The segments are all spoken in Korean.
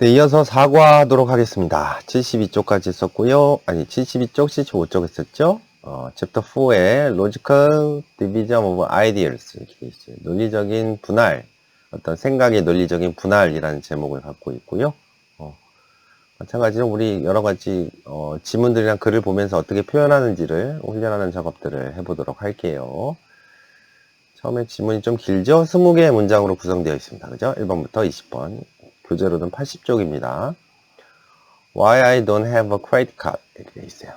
네, 이어서 사과하도록 하겠습니다. 72쪽까지 썼고요. 아니, 72쪽, 75쪽 했었죠? 챕터 4의 Logical Division of Ideas 이렇게 돼 있어요. 논리적인 분할, 어떤 생각의 논리적인 분할이라는 제목을 갖고 있고요. 마찬가지로 우리 여러 가지 지문들이랑 글을 보면서 어떻게 표현하는지를 훈련하는 작업들을 해보도록 할게요. 처음에 지문이 좀 길죠? 20개의 문장으로 구성되어 있습니다. 그죠? 1번부터 20번. 교재로는 80쪽입니다. Why I don't have a credit card 이렇게 돼 있어요.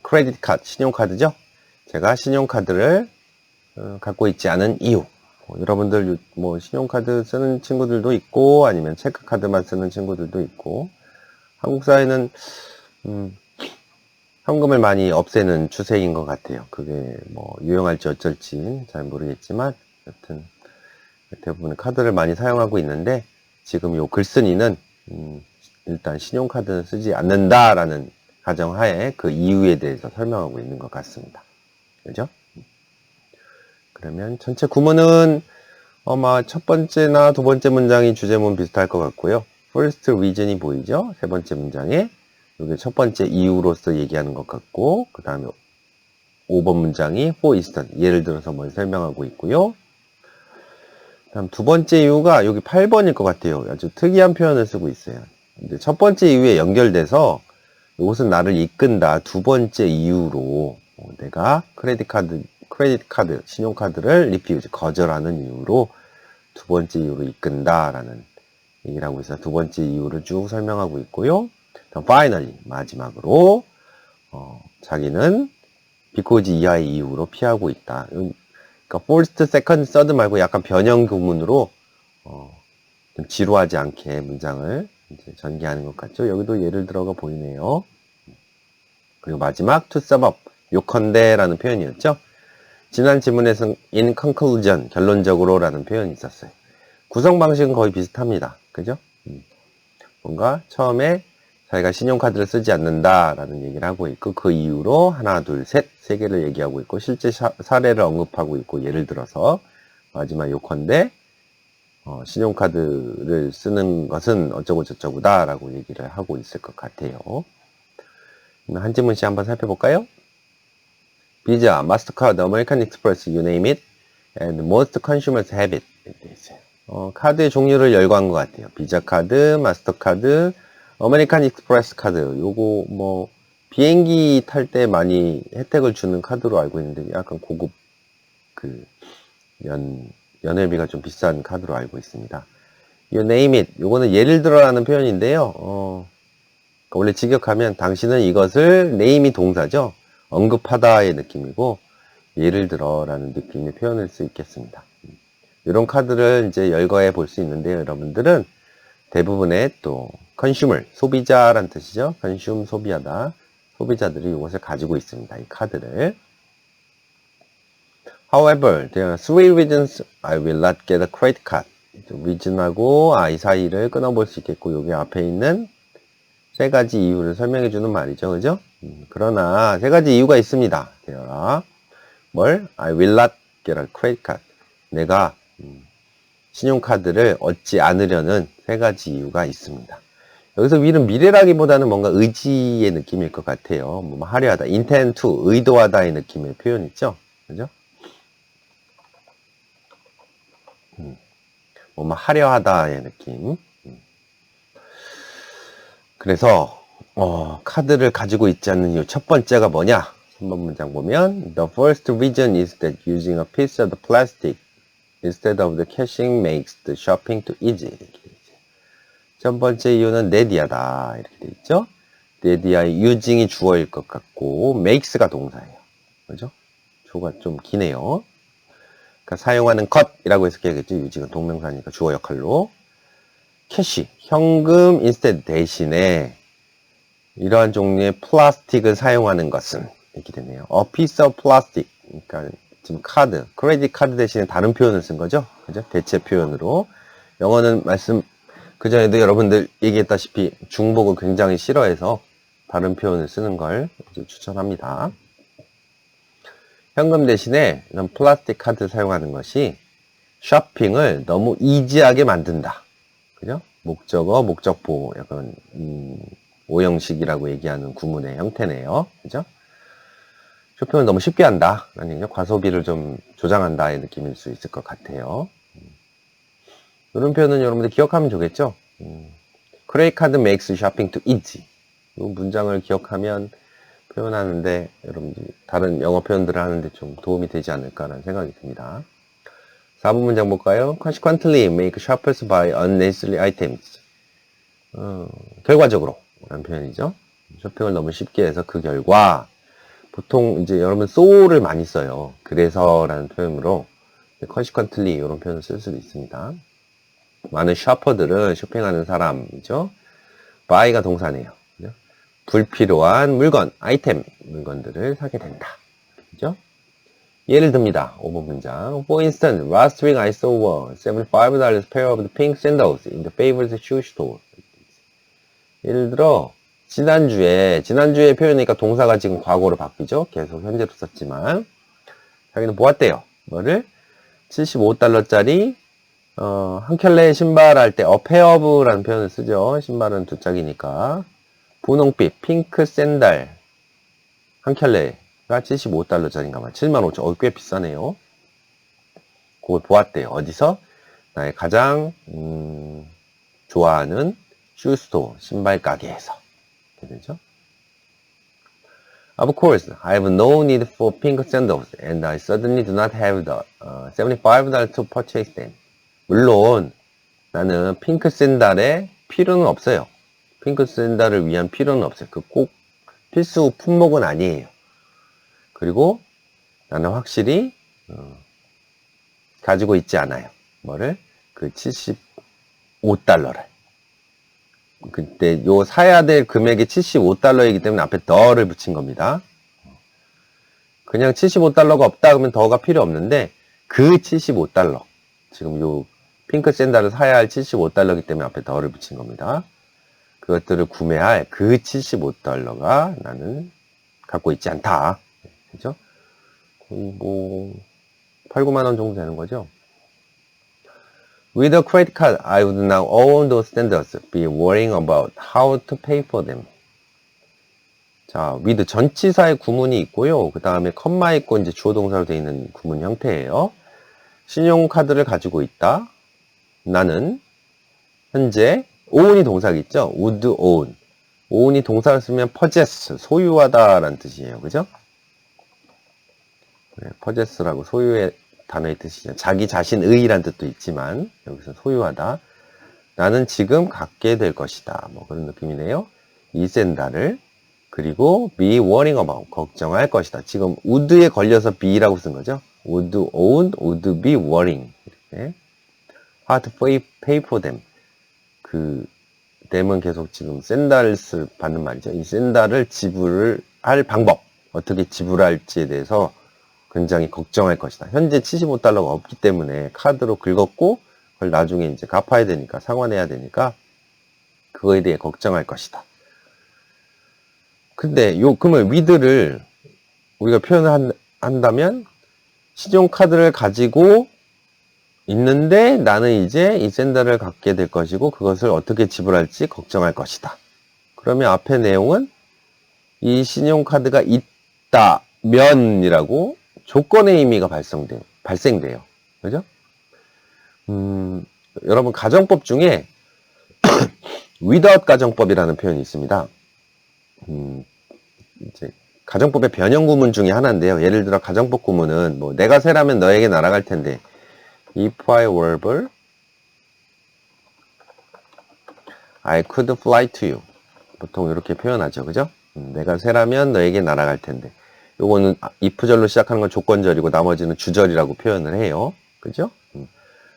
크레딧 카드, 신용카드죠? 제가 신용카드를 갖고 있지 않은 이유. 여러분들 뭐 신용카드 쓰는 친구들도 있고 아니면 체크카드만 쓰는 친구들도 있고 한국 사회는 현금을 많이 없애는 추세인 것 같아요. 그게 뭐 유용할지 어쩔지 잘 모르겠지만 여튼 대부분 카드를 많이 사용하고 있는데 지금 요 글쓴이는 일단 신용카드는 쓰지 않는다라는 가정하에 그 이유에 대해서 설명하고 있는 것 같습니다. 그죠? 그러면 전체 구문은 아마 첫 번째나 두 번째 문장이 주제문 비슷할 것 같고요. First reason이 보이죠? 세 번째 문장에 이게 첫 번째 이유로서 얘기하는 것 같고 그 다음에 5번 문장이 for instance 예를 들어서 뭘 설명하고 있고요. 다음 두 번째 이유가 여기 8번일 것 같아요. 아주 특이한 표현을 쓰고 있어요. 근데 첫 번째 이유에 연결돼서 이것은 나를 이끈다. 두 번째 이유로 내가 크레딧 카드, 신용카드를 리퓨즈, 거절하는 이유로 두 번째 이유로 이끈다라는 얘기를 하고 있어요. 두 번째 이유를 쭉 설명하고 있고요. 다음 finally, 마지막으로 자기는 because 이하의 이유로 피하고 있다. 그러니까 first, second, third 말고 약간 변형 구문으로 좀 지루하지 않게 문장을 이제 전개하는 것 같죠. 여기도 예를 들어가 보이네요. 그리고 마지막 to sum up, 요컨대라는 표현이었죠. 지난 지문에서 in conclusion, 결론적으로 라는 표현이 있었어요. 구성 방식은 거의 비슷합니다. 그죠? 뭔가 처음에 자기가 신용카드를 쓰지 않는다라는 얘기를 하고 있고 그 이유로 하나, 둘, 셋, 세 개를 얘기하고 있고 실제 사례를 언급하고 있고 예를 들어서 마지막 요컨대 신용카드를 쓰는 것은 어쩌고 저쩌고다 라고 얘기를 하고 있을 것 같아요. 한 지문씩 한번 살펴볼까요? 비자, 마스터카드, 아메리칸 익스프레스, you name it, and most consumers have it. 이렇게 있어요. 카드의 종류를 열거한 것 같아요. 비자 카드, 마스터카드, 아메리칸 익스프레스 카드. 요거 뭐 비행기 탈 때 많이 혜택을 주는 카드로 알고 있는데 약간 고급 그 연회비가 좀 비싼 카드로 알고 있습니다. You name it. 요거는 예를 들어라는 표현인데요. 원래 직역하면 당신은 이것을 name이 동사죠. 언급하다의 느낌이고 예를 들어라는 느낌의 표현을 수 있겠습니다. 이런 카드를 이제 열거해 볼 수 있는데요. 여러분들은 대부분의 또 consumer, 소비자란 뜻이죠. consume, 소비하다. 소비자들이 이것을 가지고 있습니다. 이 카드를. However, there are three reasons I will not get a credit card. reason하고 이 사이를 끊어볼 수 있겠고 여기 앞에 있는 세 가지 이유를 설명해 주는 말이죠. 그죠? 그러나 세 가지 이유가 있습니다. 뭘? I will not get a credit card. 내가 신용카드를 얻지 않으려는 세 가지 이유가 있습니다. 여기서 위는 미래라기보다는 뭔가 의지의 느낌일 것 같아요. 뭐 하려 하다, intend to, 의도하다의 느낌의 표현 있죠? 그죠? 뭐 하려 하다의 느낌. 그래서 카드를 가지고 있지 않는 이유 첫 번째가 뭐냐? 3번 문장 보면 The first reason is that using a piece of the plastic instead of the cashing makes the shopping too easy. 이렇게 돼 있죠. 첫 번째 이유는 네디하다 이렇게 돼 있죠. 네디아의 using이 주어일 것 같고 makes가 동사예요. 그죠? 주어가 좀 기네요. 그러니까 사용하는 것이라고 해석해야겠죠. using은 동명사니까 주어 역할로. 캐시, 현금 instead 대신에 이러한 종류의 플라스틱을 사용하는 것은 이렇게 되네요. A piece of plastic. 그러니까 지금 카드, 크레딧 카드 대신에 다른 표현을 쓴 거죠. 그죠? 대체 표현으로. 영어는 그전에도 여러분들 얘기했다시피 중복을 굉장히 싫어해서 다른 표현을 쓰는 걸 추천합니다. 현금 대신에 이런 플라스틱 카드 사용하는 것이 쇼핑을 너무 이지하게 만든다. 그죠? 목적어, 목적보, 약간, 오형식이라고 얘기하는 구문의 형태네요. 그죠? 쇼핑을 너무 쉽게 한다. 라는 얘기죠. 과소비를 좀 조장한다의 느낌일 수 있을 것 같아요. 이런 표현은 여러분들 기억하면 좋겠죠? Credit card makes shopping too easy. 이 문장을 기억하면 표현하는데, 여러분들 다른 영어 표현들을 하는데 좀 도움이 되지 않을까라는 생각이 듭니다. 4번 문장 볼까요? Consequently, make shoppers buy unnecessary items. 결과적으로 라는 표현이죠. 쇼핑을 너무 쉽게 해서 그 결과 보통 이제 여러분 so를 많이 써요. 그래서라는 표현으로 consequently 이런 표현을 쓸 수도 있습니다. 많은 셔퍼들은 쇼핑하는 사람이죠. buy가 동사네요. 그죠? 불필요한 물건, 아이템, 물건들을 사게 된다. 그죠? 예를 듭니다. 5번 문장. For instance, last week I saw a $75 pair of pink sandals in the favorite shoe store. 예를 들어, 지난주에 표현이니까 동사가 지금 과거로 바뀌죠? 계속 현재로 썼지만. 자기는 보았대요. 뭐를? $75짜리, 한 켤레 신발 할 때, pair of라는 표현을 쓰죠. 신발은 두 짝이니까. 분홍빛, 핑크 샌들, 한 켤레. $75짜리인가 봐. 75,000원. 꽤 비싸네요. 그걸 보았대요. 어디서? 나의 가장 좋아하는 슈스토어, 신발 가게에서. 이렇게 되죠. Of course, I have no need for pink sandals, and I certainly do not have the $75 to purchase them. 물론 나는 핑크 샌들에 필요는 없어요. 핑크 샌들을 위한 필요는 없어요. 그 꼭 필수 품목은 아니에요. 그리고 나는 확실히 가지고 있지 않아요. 뭐를? 그 $75를. 그때 요 사야 될 금액이 $75이기 때문에 앞에 더를 붙인 겁니다. 그냥 $75가 없다 그러면 더가 필요 없는데 그 $75. 지금 요 핑크 샌들을 사야 할 $75이기 때문에 앞에 더를 붙인 겁니다. 그것들을 구매할 그 $75가 나는 갖고 있지 않다. 그죠? 거의 뭐 8, 9만 원 정도 되는 거죠. With a credit card, I would now own those standards, be worrying about how to pay for them. 자, with 전치사의 구문이 있고요. 그 다음에 컴마 있고 이제 주어 동사로 되어 있는 구문 형태예요. 신용카드를 가지고 있다. 나는 현재 own이 동사겠죠. would own. own이 동사를 쓰면 possess, 소유하다라는 뜻이에요. 그죠? 네, possess라고 소유의 단어의 뜻이죠. 자기 자신의란 뜻도 있지만 여기서 소유하다. 나는 지금 갖게 될 것이다. 뭐 그런 느낌이네요. 이 샌들을 그리고 be worrying about 걱정할 것이다. 지금 would에 걸려서 be라고 쓴 거죠. would own, would be worrying. 이렇게. how to pay for them. 그 them은 계속 지금 샌들을 받는 말이죠. 이 샌들을 지불을 할 방법, 어떻게 지불할지에 대해서 굉장히 걱정할 것이다. 현재 $75가 없기 때문에 카드로 긁었고 그걸 나중에 이제 갚아야 되니까 상환해야 되니까 그거에 대해 걱정할 것이다. 근데 그러면 with를 우리가 표현을 한다면 신용카드를 가지고 있는데 나는 이제 이 샌들을 갖게 될 것이고 그것을 어떻게 지불할지 걱정할 것이다. 그러면 앞에 내용은 이 신용카드가 있다면이라고 조건의 의미가 발생돼요. 그죠? 여러분 가정법 중에 without 가정법이라는 표현이 있습니다. 이제 가정법의 변형 구문 중에 하나인데요. 예를 들어 가정법 구문은 뭐 내가 새라면 너에게 날아갈 텐데 if I were able I could fly to you. 보통 이렇게 표현하죠. 그죠? 내가 새라면 너에게 날아갈 텐데. 요거는 if절로 시작하는 건 조건절이고 나머지는 주절이라고 표현을 해요. 그죠?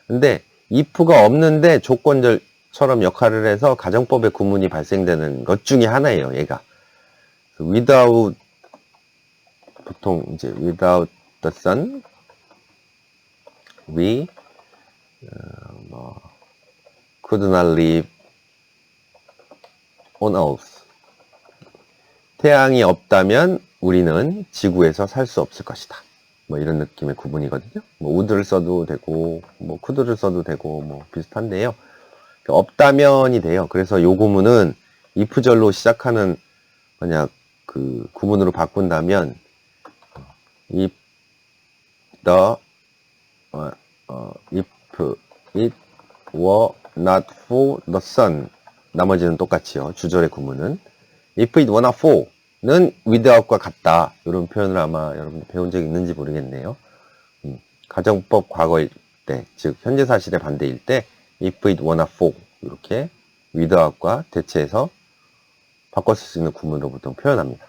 근데 if가 없는데 조건절처럼 역할을 해서 가정법의 구문이 발생되는 것 중에 하나예요. 얘가. without 보통 이제 without the sun we could not live on earth. 태양이 없다면 우리는 지구에서 살 수 없을 것이다. 뭐 이런 느낌의 구문이거든요. 뭐 would를 써도 되고 뭐 could를 써도 되고 뭐 비슷한데요. 없다면이 돼요. 그래서 요 구문은 if절로 시작하는 만약 그 구문으로 바꾼다면 if the if it were not for the sun, 나머지는 똑같이요. 주절의 구문은 if it were not for는 without과 같다. 이런 표현을 아마 여러분들 배운 적이 있는지 모르겠네요. 가정법 과거일 때, 즉 현재 사실의 반대일 때 if it were not for 이렇게 without과 대체해서 바꿔 쓸 수 있는 구문으로 보통 표현합니다.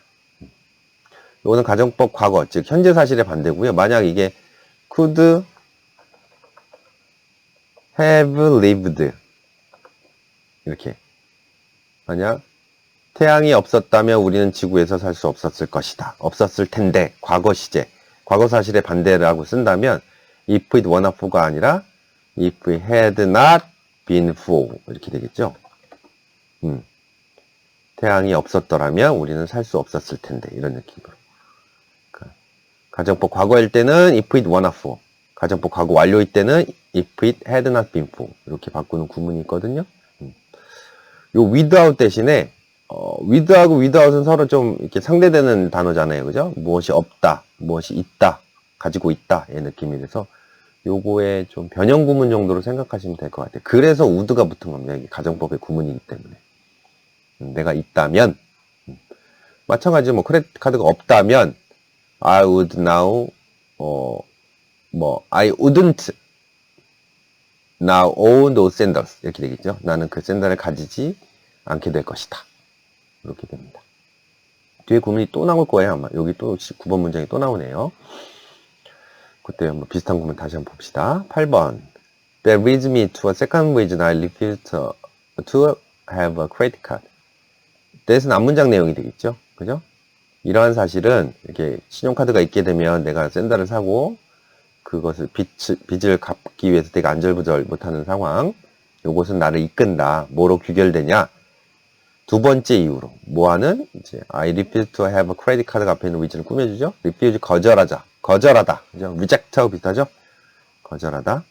이거는 가정법 과거, 즉 현재 사실의 반대고요. 만약 이게 could have lived 이렇게 만약 태양이 없었다면 우리는 지구에서 살 수 없었을 것이다. 없었을 텐데 과거 시제, 과거 사실의 반대라고 쓴다면 if it were not for가 아니라 if it had not been for 이렇게 되겠죠. 태양이 없었더라면 우리는 살 수 없었을 텐데 이런 느낌으로. 가정법 과거일 때는 if it were not for, 가정법 과거 완료일 때는 if it had not been for 이렇게 바꾸는 구문이 있거든요. 요 without 대신에 with하고 without은 서로 좀 이렇게 상대되는 단어잖아요. 그죠? 무엇이 없다, 무엇이 있다, 가지고 있다 의 느낌이 돼서 요거에 좀 변형 구문 정도로 생각하시면 될 것 같아요. 그래서 would가 붙은 겁니다. 이게 가정법의 구문이기 때문에. 내가 있다면 마찬가지로 뭐 크레딧 카드가 없다면 I would now I wouldn't now own those sandals 이렇게 되겠죠. 나는 그 샌들을 가지지 않게 될 것이다. 이렇게 됩니다. 뒤에 구문이 또 나올 거예요. 아마 여기 또 9번 문장이 또 나오네요. 그때 한번 비슷한 구문 다시 한번 봅시다. 8번 That leads me to a second reason I refuse to have a credit card. that은 앞문장 내용이 되겠죠. 그죠? 이러한 사실은 이렇게 신용카드가 있게 되면 내가 샌들을 사고 그것을 빚을 갚기 위해서 되게 안절부절 못하는 상황. 요것은 나를 이끈다. 뭐로 규결되냐? 두 번째 이유로 뭐하는 이제 I refuse to have a credit card 앞에 있는 위치를 꾸며주죠. refuse 거절하자, 거절하다, 그죠? reject하고 비슷하죠. 거절하다.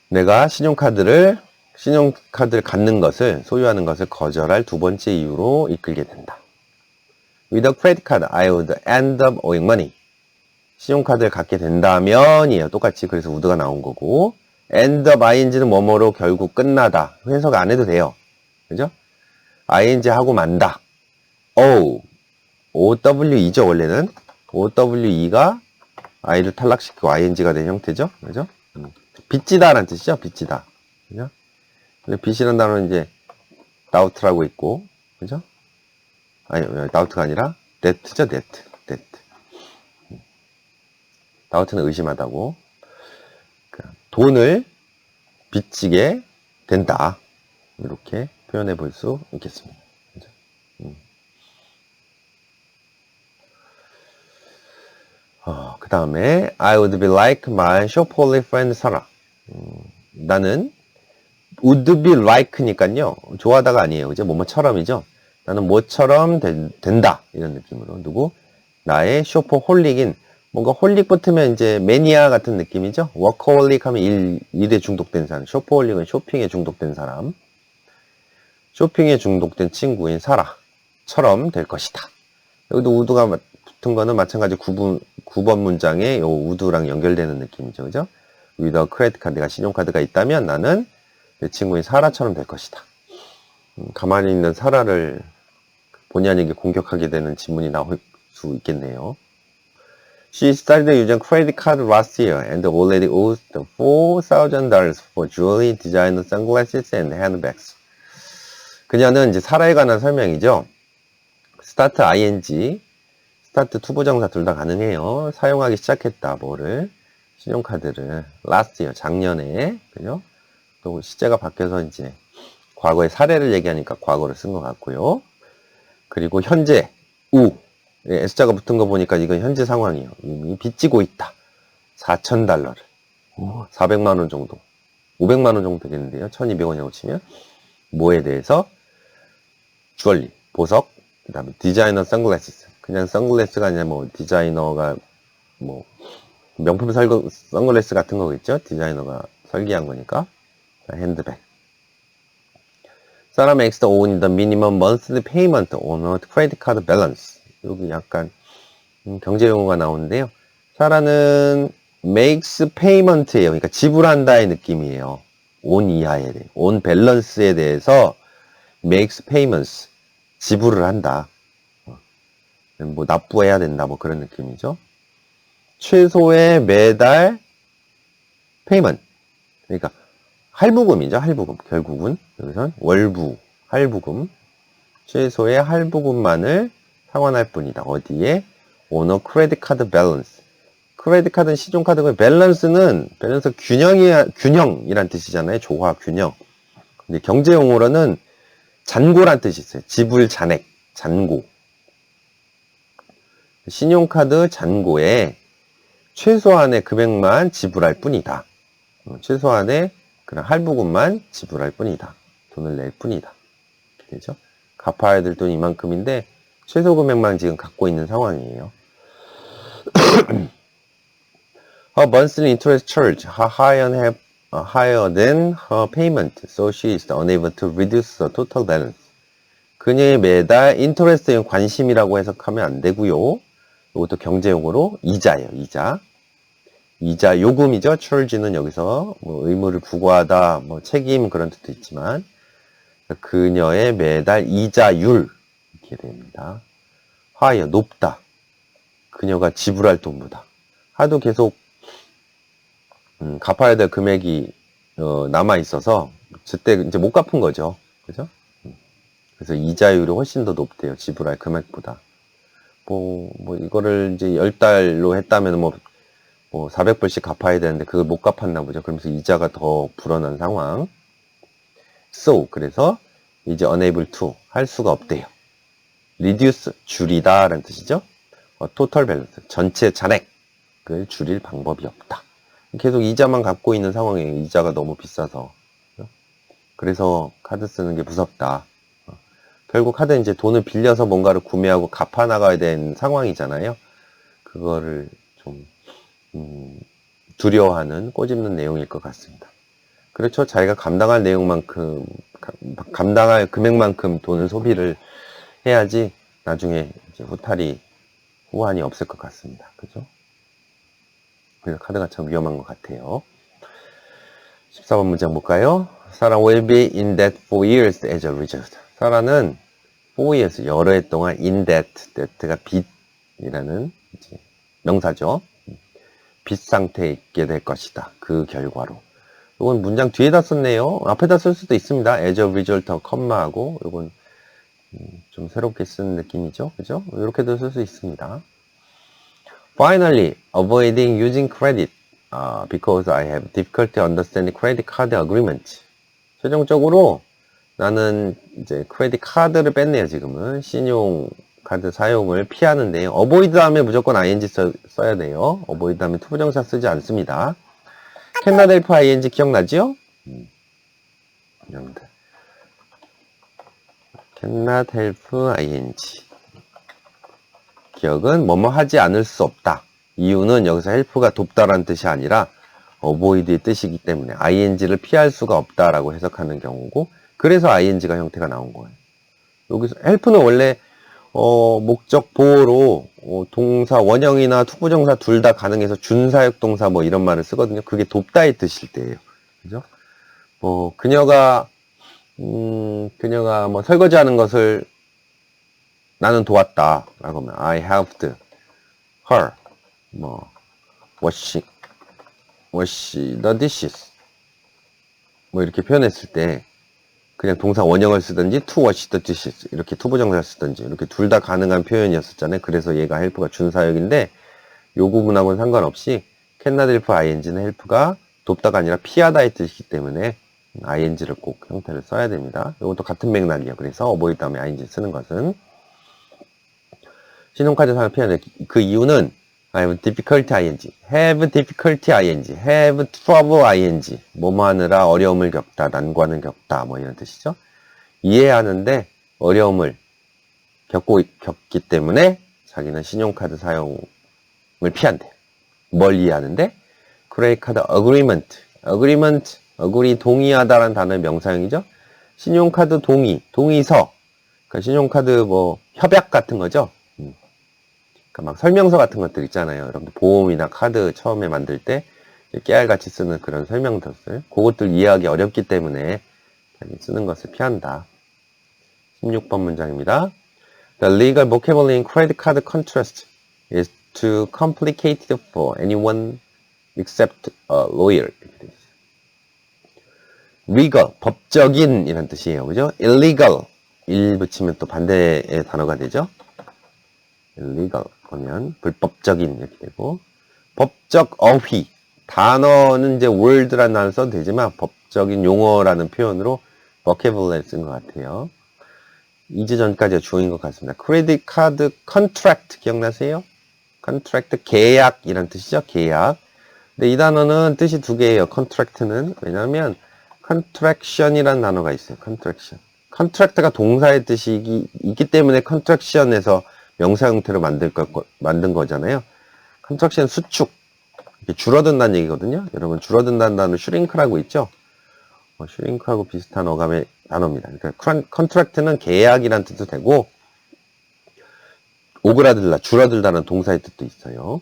내가 신용카드를 갖는 것을 소유하는 것을 거절할 두 번째 이유로 이끌게 된다. With a credit card, I would end up owing money. 신용카드를 갖게 된다면이에요. 똑같이 그래서 would가 나온 거고. end up ing는 뭐뭐로 결국 끝나다. 해석 안 해도 돼요. 그죠? ing 하고 만다. OWE죠, 원래는. OWE가 i를 탈락시키고 ing가 된 형태죠. 그죠? 빚지다 라는 뜻이죠. 빚지다. 그죠? 근데 빚이라는 단어는 이제 doubt라고 있고. 그죠? 아니, doubt가 아니라 debt죠, debt. doubt는 의심하다고. 돈을 빚지게 된다. 이렇게 표현해 볼 수 있겠습니다. 그죠? 그 다음에 I would be like my shopaholic friend Sarah. 나는 would be like니까요. 좋아하다가 아니에요. 그죠? 뭐뭐처럼이죠. 나는 뭐처럼 된다. 이런 느낌으로. 누구? 나의 쇼퍼홀릭인 뭔가 홀릭 붙으면 이제 매니아 같은 느낌이죠. 워커홀릭 하면 일에 중독된 사람. 쇼퍼홀릭은 쇼핑에 중독된 사람. 쇼핑에 중독된 친구인 사라처럼 될 것이다. 여기도 우드가 붙은 거는 마찬가지 9번 문장에 요 우드랑 연결되는 느낌이죠. 그죠? with a credit card, 내가 신용카드가 있다면 나는 내 친구인 사라처럼 될 것이다. 가만히 있는 사라를 본의 아니게 공격하게 되는 지문이 나올 수 있겠네요. She started using credit card last year and already owes $4,000 for jewelry, designer sunglasses, and handbags. 그녀는 이제 사라에 관한 설명이죠. start ing, start 투부정사 둘 다 가능해요. 사용하기 시작했다. 뭐를? 신용카드를 last year, 작년에, 그죠? 또 시제가 바뀌어서 이제 과거의 사례를 얘기하니까 과거를 쓴 것 같고요. 그리고 현재, S자가 붙은 거 보니까 이건 현재 상황이에요. 이미 빚지고 있다. $4,000. 400만 원 정도. 500만 원 정도 되겠는데요. 1,200원이라고 치면. 뭐에 대해서? 주얼리, 보석, 그 다음에 디자이너 선글라스. 그냥 선글라스가 아니라 뭐 디자이너가 뭐 명품 선글라스 같은 거겠죠? 디자이너가 설계한 거니까. 자, 핸드백. Sarah makes the own the minimum monthly payment on a credit card balance. 여기 약간 경제 용어가 나오는데요. 사라는 makes payment예요. 그러니까 지불한다의 느낌이에요. on 이하에 대해, on 밸런스에 대해서 makes payments, 지불을 한다. 뭐 납부해야 된다, 뭐 그런 느낌이죠. 최소의 매달 payment, 그러니까 할부금이죠. 할부금. 결국은 여기선 월부, 할부금, 최소의 할부금만을 상환할 뿐이다. 어디에? on a credit card balance. 크레딧 카드는 신용카드고, 밸런스 균형이란 뜻이잖아요. 조화, 균형. 근데 경제 용어로는 잔고란 뜻이 있어요. 지불 잔액, 잔고. 신용카드 잔고에 최소한의 금액만 지불할 뿐이다. 최소한의 그런 할부금만 지불할 뿐이다. 돈을 낼 뿐이다. 이렇게 되죠. 갚아야 될 돈이 이만큼인데 최소 금액만 지금 갖고 있는 상황이에요. Her monthly interest charge higher than her payment, so she is unable to reduce the total balance. 그녀의 매달 인터레스트는 관심이라고 해석하면 안 되고요. 이것도 경제용어로 이자예요. 이자 요금이죠. charge는 여기서 뭐 의무를 부과하다, 뭐 책임 그런 뜻도 있지만 그녀의 매달 이자율 이렇게 됩니다. higher 높다. 그녀가 지불할 돈보다. 하도 계속 갚아야 될 금액이 남아 있어서 그때 이제 못 갚은 거죠. 그죠? 그래서 이자율이 훨씬 더 높대요. 지불할 금액보다. 뭐 이거를 이제 10달로 했다면 뭐 400불씩 갚아야 되는데 그걸 못 갚았나 보죠. 그러면서 이자가 더 불어난 상황. So, 그래서 이제 unable to 할 수가 없대요. reduce 줄이다 라는 뜻이죠. total balance 전체 잔액을 줄일 방법이 없다. 계속 이자만 갖고 있는 상황이에요. 이자가 너무 비싸서. 그래서 카드 쓰는 게 무섭다. 결국 카드는 이제 돈을 빌려서 뭔가를 구매하고 갚아 나가야 되는 상황이잖아요. 그거를 좀 두려워하는 꼬집는 내용일 것 같습니다. 그렇죠. 자기가 감당할 내용만큼, 감당할 금액만큼 돈을 소비를 해야지 나중에 이제 후환이 없을 것 같습니다. 그죠? 그래서 카드가 참 위험한 것 같아요. 14번 문장 볼까요? Sarah will be in debt for years as a result. 사라는 for years, 여러 해 동안 in debt, debt가 빚이라는 이제 명사죠. 빚 상태에 있게 될 것이다. 그 결과로. 이건 문장 뒤에다 썼네요. 앞에다 쓸 수도 있습니다. as a result, 컴마하고 이건 좀 새롭게 쓴 느낌이죠. 그죠? 이렇게도 쓸 수 있습니다. Finally, avoiding using credit because I have difficulty understanding credit card agreement. 최종적으로 나는 이제 크레딧 카드를 뺐네요. 지금은 신용카드 사용을 피하는데요. avoid 다음에 무조건 ing 써야 돼요. avoid 다음에 투부정사 쓰지 않습니다. cannot help ing 기억나죠? 여러분들 cannot help ing 기억은 뭐뭐 하지 않을 수 없다. 이유는 여기서 help가 돕다라는 뜻이 아니라 avoid의 뜻이기 때문에 ing를 피할 수가 없다라고 해석하는 경우고, 그래서 ing가 형태가 나온 거예요. 여기서 help는 원래 목적 보호로 동사 원형이나 투부정사 둘 다 가능해서 준사역 동사 뭐 이런 말을 쓰거든요. 그게 돕다의 뜻일 때예요. 그죠? 그녀가 뭐 설거지하는 것을 나는 도왔다 라고 하면 I helped her wash the dishes 뭐 이렇게 표현했을 때 그냥 동사 원형을 쓰든지 to wash the dishes 이렇게 투부정사를 쓰든지 이렇게 둘 다 가능한 표현이었었잖아요. 그래서 얘가 help가 준사역인데 요 부분하고는 상관없이 cannot help ing는 help가 돕다가 아니라 피하다의 뜻이기 때문에 ing를 꼭 형태를 써야 됩니다. 이것도 같은 맥락이에요. 그래서 avoid 다음에 ing 쓰는 것은 신용카드 사용 피하는 그 이유는 I have difficulty ing, have difficulty ing, have trouble ing 뭐뭐 하느라 어려움을 겪다, 난관을 겪다 뭐 이런 뜻이죠. 이해하는데 어려움을 겪기 때문에 자기는 신용카드 사용을 피한대. 뭘 이해하는데? 크레딧 카드 어그리먼트. agree 동의하다라는 단어의 명사형이죠. 신용카드 동의서. 그러니까 신용카드 뭐 협약 같은 거죠. 그러니까 막 설명서 같은 것들 있잖아요. 여러분들 보험이나 카드 처음에 만들 때 깨알같이 쓰는 그런 설명서들. 그것들 이해하기 어렵기 때문에 쓰는 것을 피한다. 16번 문장입니다. The legal vocabulary in credit card contract is too complicated for anyone except a lawyer. legal, 법적인 이란 뜻이에요. 그죠? illegal, 일 붙이면 또 반대의 단어가 되죠. illegal 하면 불법적인 이렇게 되고, 법적 어휘, 단어는 이제 word라는 단어 써도 되지만 법적인 용어라는 표현으로 vocabulary 쓴 것 같아요. 2주 전까지가 주어인 것 같습니다. 크레딧 카드 컨트랙트 기억나세요? 컨트랙트 계약이란 뜻이죠. 계약. 근데 이 단어는 뜻이 두 개예요. 컨트랙트는. 왜냐하면 컨트랙션이라는 단어가 있어요. 컨트랙션. 컨트랙트가 동사의 뜻이 있기 때문에 컨트랙션에서 명사 형태로 만든 거잖아요. 컨트랙션 수축. 이렇게 줄어든다는 얘기거든요. 여러분 줄어든다는 단어 슈링크라고 있죠. 슈링크하고 비슷한 어감의 단어입니다. 그러니까 컨트랙트는 계약이라는 뜻도 되고 오그라들다, 줄어들다는 동사의 뜻도 있어요.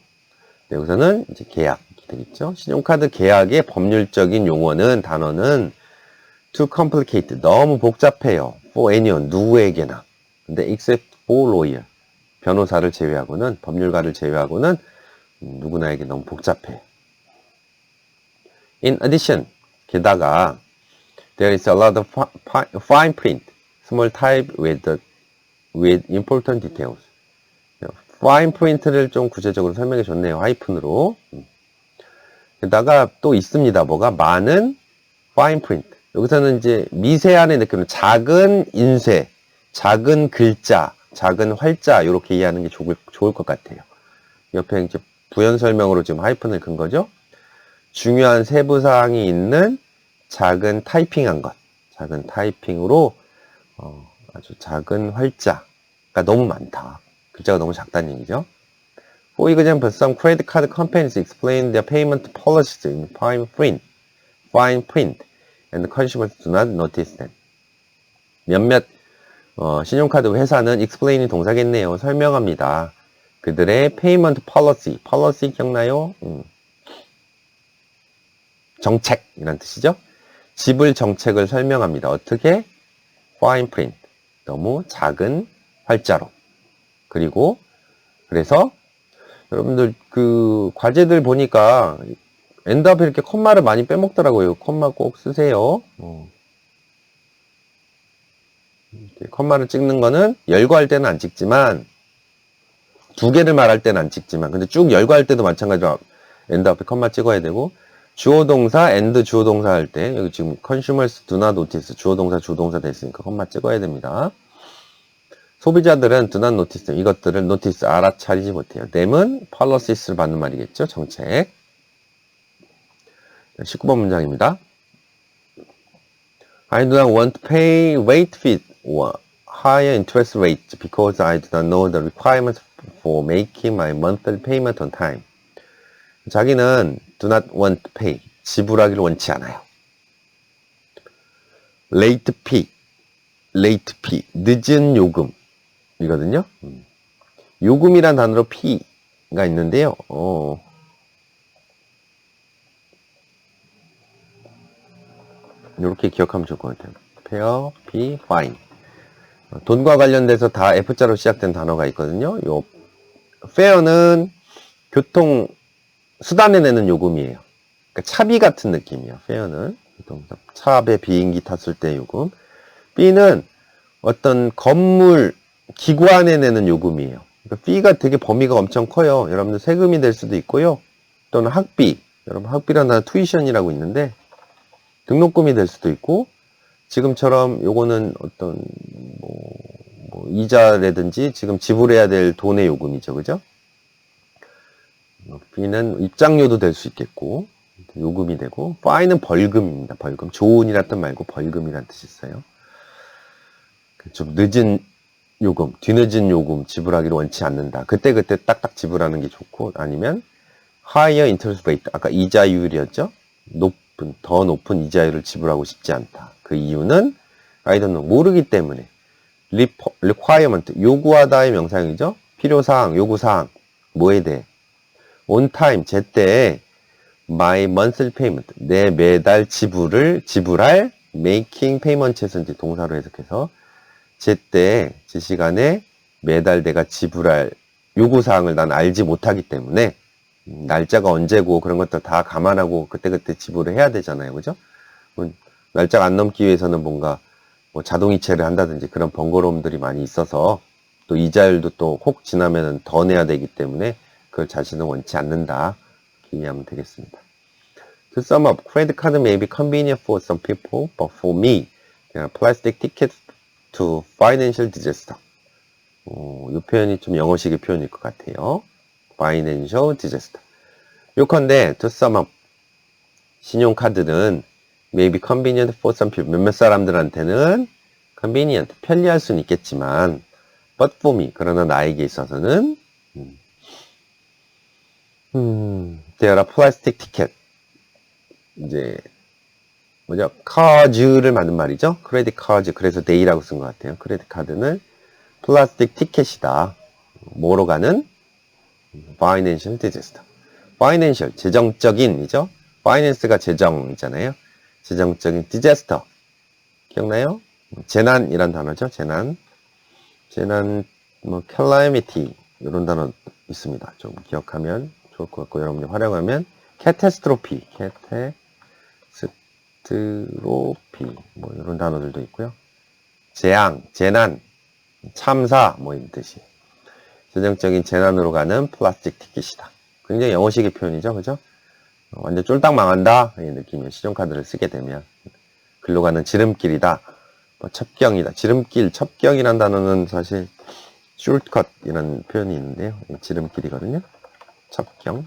네, 여기서는 이제 계약 되겠죠. 신용카드 계약의 법률적인 용어는 단어는 too complicated, 너무 복잡해요. for anyone, 누구에게나. 근데 except for lawyer, 변호사를 제외하고는, 법률가를 제외하고는 누구나에게 너무 복잡해. In addition, 게다가 there is a lot of fine print, small type with important details. fine print를 좀 구체적으로 설명해 줬네요. 하이픈으로. 게다가 또 있습니다. 뭐가? 많은 fine print. 여기서는 이제 미세한의 느낌은 작은 인쇄, 작은 글자, 작은 활자 이렇게 이해하는 게 좋을 것 같아요. 옆에 이제 부연 설명으로 지금 하이픈을 근 거죠. 중요한 세부사항이 있는 작은 타이핑한 것, 작은 타이핑으로 아주 작은 활자가 너무 많다. 글자가 너무 작다는 얘기죠. For example, some credit card companies explain their payment policies in fine print, and consumers do not notice them. 몇몇 신용카드 회사는 explain이 동사겠네요. 설명합니다. 그들의 payment policy 기억나요? 정책이란 뜻이죠. 지불 정책을 설명합니다. 어떻게? fine print, 너무 작은 활자로. 그리고 그래서 여러분들 그 과제들 보니까 엔드업에 이렇게 콤마를 많이 빼먹더라고요. 콤마 꼭 쓰세요. 콤마를 찍는 거는 열거할 때는 안 찍지만 두 개를 말할 때는 안 찍지만 근데 쭉 열거할 때도 마찬가지로 엔드업에 콤마 찍어야 되고 주어동사 and 주어동사 할 때 여기 지금 consumers do not notice 주어동사 주동사 됐으니까 콤마 찍어야 됩니다. 소비자들은 do not notice 이것들을 notice 알아차리지 못해요. them은 policies 받는 말이겠죠. 정책. 19번 문장입니다. I do not want to pay late fees or higher interest rates because I do not know the requirements for making my monthly payment on time. 자기는 do not want to pay 지불하기를 원치 않아요. late fee 늦은 요금 이거든요. 요금이란 단어로 fee가 있는데요. 이렇게 기억하면 좋을 것 같아요. fair, fee, fine. 돈과 관련돼서 다 F자로 시작된 단어가 있거든요. 요 fair는 교통 수단에 내는 요금이에요. 그러니까 차비 같은 느낌이에요. fair는 차배 비행기 탔을 때 요금. fee는 어떤 건물 기관에 내는 요금이에요. 그러니까 fee가 되게 범위가 엄청 커요. 여러분들 세금이 될 수도 있고요. 또는 학비. 여러분 학비라는 단어 tuition이라고 있는데 등록금이 될 수도 있고 지금처럼 요거는 어떤 뭐 이자라든지 지금 지불해야 될 돈의 요금이죠. 그죠? fee는 입장료도 될 수 있겠고 요금이 되고 fine은 벌금입니다. 벌금. 조은이란 뜻 말고 벌금이란 뜻이 있어요. 좀 늦은 요금, 뒤늦은 요금 지불하기를 원치 않는다. 그때그때 딱딱 지불하는 게 좋고, 아니면 higher interest rate, 아까 이자율이었죠? 더 높은 이자율을 지불하고 싶지 않다. 그 이유는 I don't know, 모르기 때문에. requirement, 요구하다의 명사형이죠? 필요사항, 요구사항, 뭐에 대해? on time, 제때 my monthly payment, 내 매달 지불할 making payment에서 이제 동사로 해석해서 제때, 제 시간에 매달 내가 지불할 요구사항을 난 알지 못하기 때문에 날짜가 언제고 그런 것들 다 감안하고 그때그때 지불을 해야 되잖아요. 그죠? 날짜가 안 넘기 위해서는 뭔가 뭐 자동이체를 한다든지 그런 번거로움들이 많이 있어서 또 이자율도 또 혹 지나면은 더 내야 되기 때문에 그걸 자신은 원치 않는다. 이렇게 이해하면 되겠습니다. To sum up, credit card may be convenient for some people, but for me, plastic tickets to financial disaster. 이 표현이 좀 영어식의 표현일 것 같아요. financial disaster. 요컨대 to sum up, 신용카드는 may be convenient for some people. 몇몇 사람들한테는 convenient, 편리할 수는 있겠지만 but for me, 그러나 나에게 있어서는 there are plastic ticket. 이제 뭐죠? 카즈를 만든 말이죠. 크레딧 카즈. 그래서 데이라고 쓴 것 같아요. 크레딧 카드는 플라스틱 티켓이다. 뭐로 가는? Financial disaster. Financial, 재정적인이죠. Finance가 재정이잖아요. 재정적인 disaster. 기억나요? 재난이란 단어죠. 재난, 뭐 calamity 이런 단어 있습니다. 좀 기억하면 좋을 것 같고 여러분들 활용하면 catastrophe, 뭐 이런 단어들도 있고요. 재앙, 재난, 참사 뭐 이런 뜻이. 재정적인 재난으로 가는 플라스틱 티켓이다. 굉장히 영어식의 표현이죠, 그죠? 완전 쫄딱 망한다 이 느낌이에요. 신용카드를 쓰게 되면 글로 가는 지름길이다. 뭐 첩경이다. 지름길, 첩경이란 단어는 사실 shortcut이라는 표현이 있는데요. 지름길이거든요. 첩경.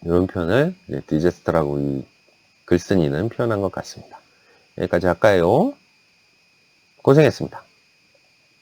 이런 표현을 이제 디제스터라고 이 글쓴이는 표현한 것 같습니다. 여기까지 할까요? 고생했습니다.